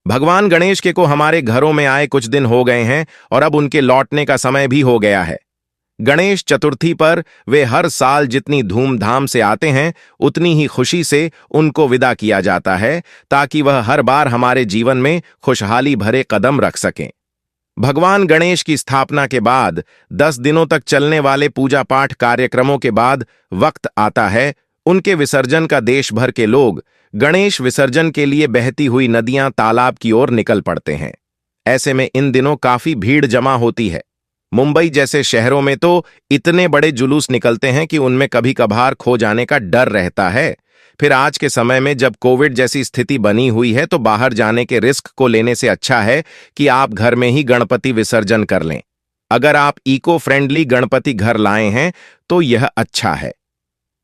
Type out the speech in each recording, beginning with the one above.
भगवान गणेश के को हमारे घरों में आए कुछ दिन हो गए हैं और अब उनके लौटने का समय भी हो गया है। गणेश चतुर्थी पर वे हर साल जितनी धूमधाम से आते हैं उतनी ही खुशी से उनको विदा किया जाता है, ताकि वह हर बार हमारे जीवन में खुशहाली भरे कदम रख सकें। भगवान गणेश की स्थापना के बाद 10 दिनों तक चलने वाले पूजा पाठ कार्यक्रमों के बाद वक्त आता है उनके विसर्जन का। देश भर के लोग गणेश विसर्जन के लिए बहती हुई नदियां तालाब की ओर निकल पड़ते हैं। ऐसे में इन दिनों काफी भीड़ जमा होती है। मुंबई जैसे शहरों में तो इतने बड़े जुलूस निकलते हैं कि उनमें कभी कभार खो जाने का डर रहता है। फिर आज के समय में जब कोविड जैसी स्थिति बनी हुई है तो बाहर जाने के रिस्क को लेने से अच्छा है कि आप घर में ही गणपति विसर्जन कर लें। अगर आप इको फ्रेंडली गणपति घर लाए हैं तो यह अच्छा है।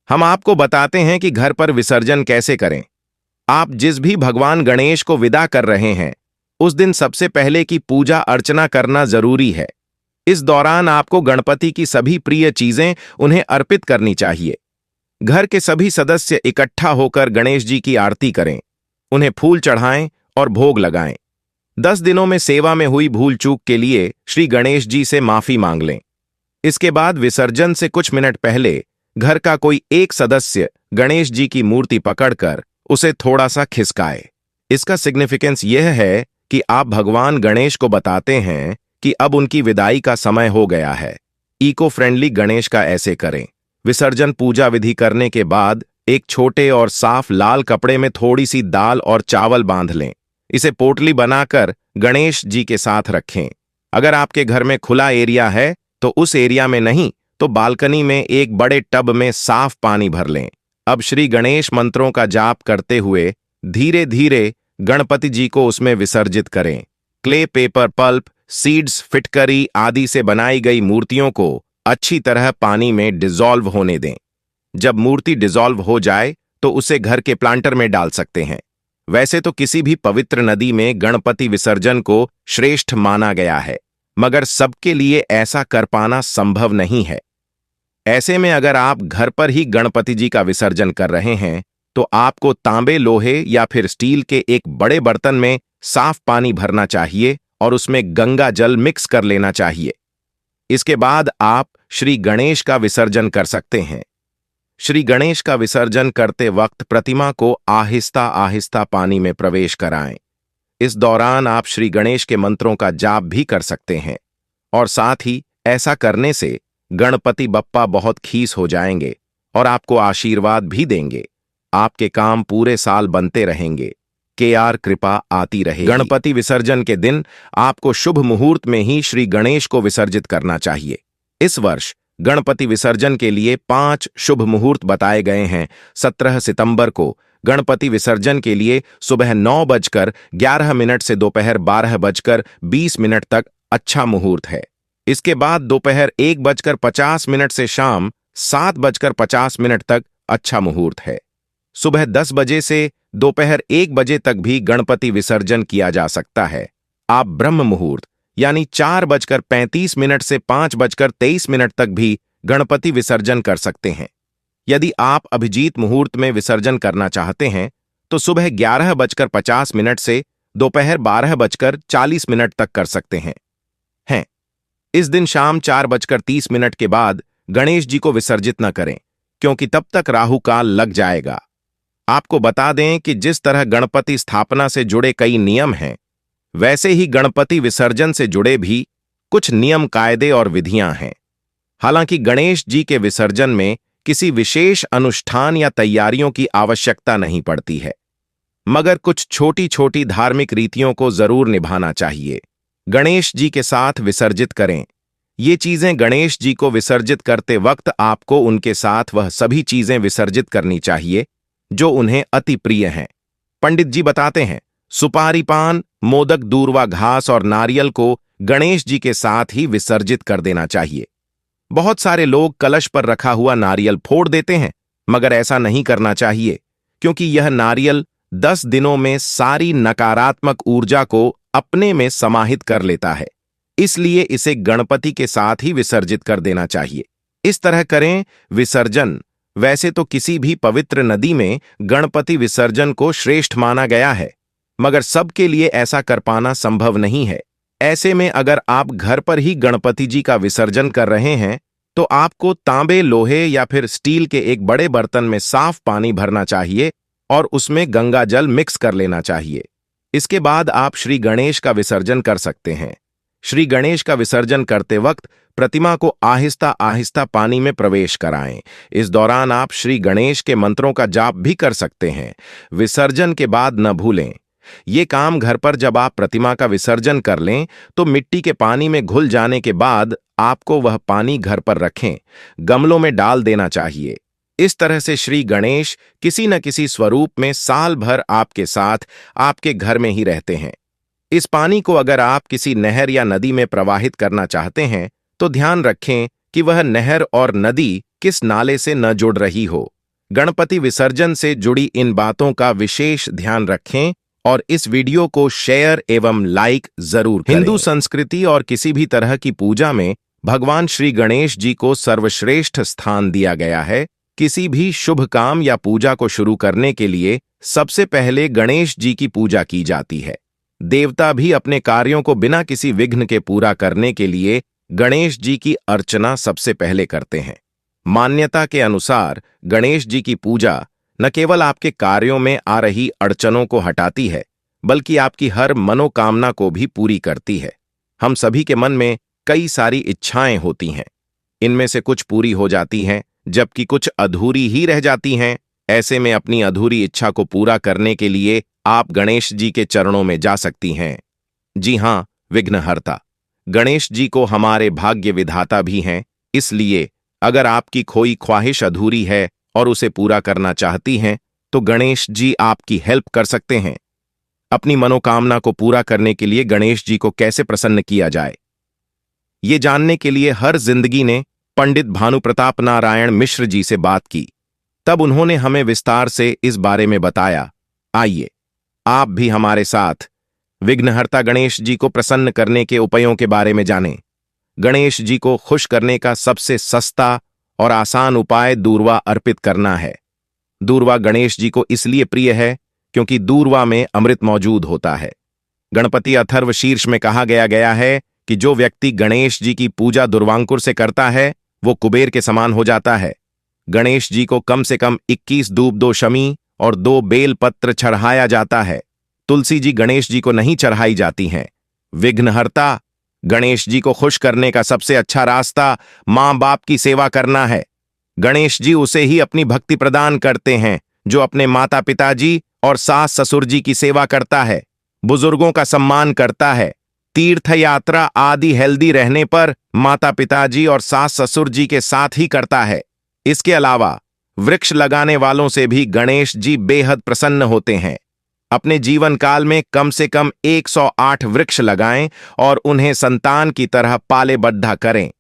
हम आपको बताते हैं कि घर पर विसर्जन कैसे करें। आप जिस भी भगवान गणेश को विदा कर रहे हैं उस दिन सबसे पहले की पूजा अर्चना करना जरूरी है। इस दौरान आपको गणपति की सभी प्रिय चीजें उन्हें अर्पित करनी चाहिए। घर के सभी सदस्य इकट्ठा होकर गणेश जी की आरती करें, उन्हें फूल चढ़ाएं और भोग लगाएं। 10 दिनों में सेवा में हुई भूल चूक के लिए श्री गणेश जी से माफी मांग लें। इसके बाद विसर्जन से कुछ मिनट पहले घर का कोई एक सदस्य गणेश जी की मूर्ति पकड़कर उसे थोड़ा सा खिसकाए। इसका सिग्निफिकेंस यह है कि आप भगवान गणेश को बताते हैं कि अब उनकी विदाई का समय हो गया है। इको फ्रेंडली गणेश का ऐसे करें। विसर्जन पूजा विधि करने के बाद एक छोटे और साफ लाल कपड़े में थोड़ी सी दाल और चावल बांध लें। इसे पोटली बनाकर गणेश जी के साथ रखें। अगर आपके घर में खुला एरिया है तो उस एरिया में नहीं तो बालकनी में एक बड़े टब में साफ पानी भर लें। अब श्री गणेश मंत्रों का जाप करते हुए धीरे धीरे गणपति जी को उसमें विसर्जित करें। क्ले, पेपर पल्प, सीड्स, फिटकरी आदि से बनाई गई मूर्तियों को अच्छी तरह पानी में डिसॉल्व होने दें। जब मूर्ति डिसॉल्व हो जाए तो उसे घर के प्लांटर में डाल सकते हैं। वैसे तो किसी भी पवित्र नदी में गणपति विसर्जन को श्रेष्ठ माना गया है, मगर सबके लिए ऐसा कर पाना संभव नहीं है। ऐसे में अगर आप घर पर ही गणपति जी का विसर्जन कर रहे हैं तो आपको तांबे, लोहे या फिर स्टील के एक बड़े बर्तन में साफ पानी भरना चाहिए और उसमें गंगा जल मिक्स कर लेना चाहिए। इसके बाद आप श्री गणेश का विसर्जन कर सकते हैं। श्री गणेश का विसर्जन करते वक्त प्रतिमा को आहिस्ता आहिस्ता पानी में प्रवेश कराएं। इस दौरान आप श्री गणेश के मंत्रों का जाप भी कर सकते हैं और साथ ही ऐसा करने से गणपति बप्पा बहुत खीस हो जाएंगे और आपको आशीर्वाद भी देंगे। आपके काम पूरे साल बनते रहेंगे। केआर कृपा आती रहे। गणपति विसर्जन के दिन आपको शुभ मुहूर्त में ही श्री गणेश को विसर्जित करना चाहिए। इस वर्ष गणपति विसर्जन के लिए 5 शुभ मुहूर्त बताए गए हैं। 17 सितंबर को गणपति विसर्जन के लिए सुबह 9:11 से दोपहर 12:20 तक अच्छा मुहूर्त है। इसके बाद दोपहर 1:50 से शाम 7:50 तक अच्छा मुहूर्त है। सुबह 10 बजे से दोपहर 1 बजे तक भी गणपति विसर्जन किया जा सकता है। आप ब्रह्म मुहूर्त यानी 4:35 से 5:23 तक भी गणपति विसर्जन कर सकते हैं। यदि आप अभिजीत मुहूर्त में विसर्जन करना चाहते हैं तो सुबह 11:50 से दोपहर 12:40 तक कर सकते हैं। इस दिन शाम 4:30 के बाद गणेश जी को विसर्जित न करें, क्योंकि तब तक राहु काल लग जाएगा। आपको बता दें कि जिस तरह गणपति स्थापना से जुड़े कई नियम हैं, वैसे ही गणपति विसर्जन से जुड़े भी कुछ नियम, कायदे और विधियां हैं। हालांकि गणेश जी के विसर्जन में किसी विशेष अनुष्ठान या तैयारियों की आवश्यकता नहीं पड़ती है, मगर कुछ छोटी छोटी धार्मिक रीतियों को जरूर निभाना चाहिए। गणेश जी के साथ विसर्जित करें। ये चीजें गणेश जी को विसर्जित करते वक्त आपको उनके साथ वह सभी चीजें विसर्जित करनी चाहिए जो उन्हें अति प्रिय हैं। पंडित जी बताते हैं, सुपारी, पान, मोदक, दूर्वा, घास और नारियल को गणेश जी के साथ ही विसर्जित कर देना चाहिए। बहुत सारे लोग कलश पर रखा हुआ नारियल फोड़ देते हैं, मगर ऐसा नहीं करना चाहिए, क्योंकि यह नारियल 10 दिनों में सारी नकारात्मक ऊर्जा को अपने में समाहित कर लेता है। इसलिए इसे गणपति के साथ ही विसर्जित कर देना चाहिए। इस तरह करें विसर्जन। वैसे तो किसी भी पवित्र नदी में गणपति विसर्जन को श्रेष्ठ माना गया है, मगर सबके लिए ऐसा कर पाना संभव नहीं है। ऐसे में अगर आप घर पर ही गणपति जी का विसर्जन कर रहे हैं तो आपको तांबे, लोहे या फिर स्टील के एक बड़े बर्तन में साफ पानी भरना चाहिए और उसमें गंगा जल मिक्स कर लेना चाहिए। इसके बाद आप श्री गणेश का विसर्जन कर सकते हैं। श्री गणेश का विसर्जन करते वक्त प्रतिमा को आहिस्ता आहिस्ता पानी में प्रवेश कराएं। इस दौरान आप श्री गणेश के मंत्रों का जाप भी कर सकते हैं। विसर्जन के बाद न भूलें, ये काम घर पर जब आप प्रतिमा का विसर्जन कर लें तो मिट्टी के पानी में घुल जाने के बाद आपको वह पानी घर पर रखें, गमलों में डाल देना चाहिए। इस तरह से श्री गणेश किसी न किसी स्वरूप में साल भर आपके साथ आपके घर में ही रहते हैं। इस पानी को अगर आप किसी नहर या नदी में प्रवाहित करना चाहते हैं तो ध्यान रखें कि वह नहर और नदी किस नाले से न जुड़ रही हो। गणपति विसर्जन से जुड़ी इन बातों का विशेष ध्यान रखें और इस वीडियो को शेयर एवं लाइक जरूर करें। हिंदू संस्कृति और किसी भी तरह की पूजा में भगवान श्री गणेश जी को सर्वश्रेष्ठ स्थान दिया गया है। किसी भी शुभ काम या पूजा को शुरू करने के लिए सबसे पहले गणेश जी की पूजा की जाती है। देवता भी अपने कार्यों को बिना किसी विघ्न के पूरा करने के लिए गणेश जी की अर्चना सबसे पहले करते हैं। मान्यता के अनुसार गणेश जी की पूजा न केवल आपके कार्यों में आ रही अड़चनों को हटाती है, बल्कि आपकी हर मनोकामना को भी पूरी करती है। हम सभी के मन में कई सारी इच्छाएं होती हैं। इनमें से कुछ पूरी हो जाती हैं, जबकि कुछ अधूरी ही रह जाती हैं। ऐसे में अपनी अधूरी इच्छा को पूरा करने के लिए आप गणेश जी के चरणों में जा सकती हैं। जी हां, विघ्नहर्ता गणेश जी को हमारे भाग्य विधाता भी हैं। इसलिए अगर आपकी कोई ख्वाहिश अधूरी है और उसे पूरा करना चाहती हैं तो गणेश जी आपकी हेल्प कर सकते हैं। अपनी मनोकामना को पूरा करने के लिए गणेश जी को कैसे प्रसन्न किया जाए, ये जानने के लिए हर जिंदगी ने पंडित भानुप्रताप नारायण मिश्र जी से बात की। तब उन्होंने हमें विस्तार से इस बारे में बताया। आइए आप भी हमारे साथ विघ्नहर्ता गणेश जी को प्रसन्न करने के उपायों के बारे में जानें। गणेश जी को खुश करने का सबसे सस्ता और आसान उपाय दूर्वा अर्पित करना है। दूर्वा गणेश जी को इसलिए प्रिय है क्योंकि दूर्वा में अमृत मौजूद होता है। गणपति अथर्व शीर्ष में कहा गया है कि जो व्यक्ति गणेश जी की पूजा दुर्वांकुर से करता है वो कुबेर के समान हो जाता है। गणेश जी को कम से कम 21 दूब, 2 शमी और 2 बेल पत्र चढ़ाया जाता है। तुलसी जी गणेश जी को नहीं चढ़ाई जाती हैं। विघ्नहर्ता गणेश जी को खुश करने का सबसे अच्छा रास्ता मां बाप की सेवा करना है। गणेश जी उसे ही अपनी भक्ति प्रदान करते हैं जो अपने माता पिताजी और सास ससुर जी की सेवा करता है, बुजुर्गों का सम्मान करता है, तीर्थ यात्रा आदि हेल्दी रहने पर माता पिताजी और सास ससुर जी के साथ ही करता है। इसके अलावा वृक्ष लगाने वालों से भी गणेश जी बेहद प्रसन्न होते हैं। अपने जीवन काल में कम से कम 108 वृक्ष लगाएं और उन्हें संतान की तरह पाले बद्धा करें।